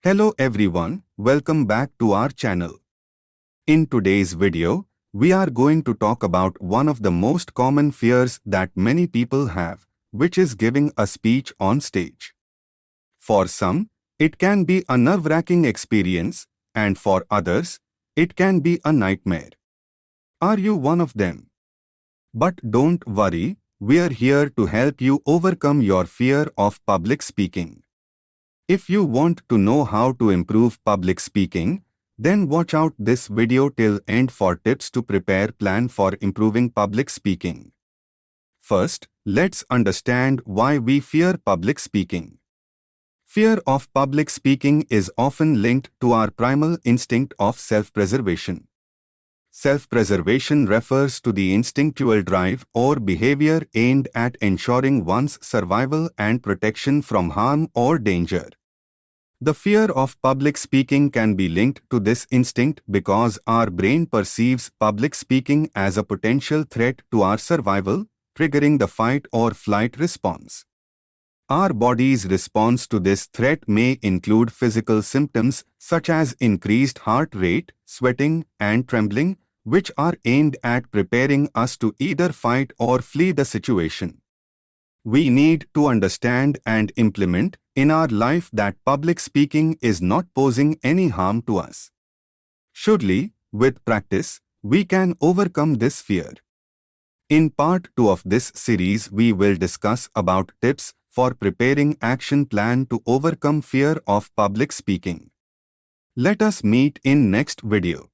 Hello everyone, welcome back to our channel. In today's video, we are going to talk about one of the most common fears that many people have, which is giving a speech on stage. For some, it can be a nerve-wracking experience, and for others, it can be a nightmare. Are you one of them? But don't worry, we are here to help you overcome your fear of public speaking. If you want to know how to improve public speaking, then watch out this video till end for tips to prepare plan for improving public speaking. First, let's understand why we fear public speaking. Fear of public speaking is often linked to our primal instinct of self-preservation. Self-preservation refers to the instinctual drive or behavior aimed at ensuring one's survival and protection from harm or danger. The fear of public speaking can be linked to this instinct because our brain perceives public speaking as a potential threat to our survival, triggering the fight or flight response. Our body's response to this threat may include physical symptoms such as increased heart rate, sweating, and trembling, which are aimed at preparing us to either fight or flee the situation. We need to understand and implement in our life that public speaking is not posing any harm to us. Surely, with practice, we can overcome this fear. In part 2 of this series, we will discuss about tips for preparing action plan to overcome fear of public speaking. Let us meet in next video.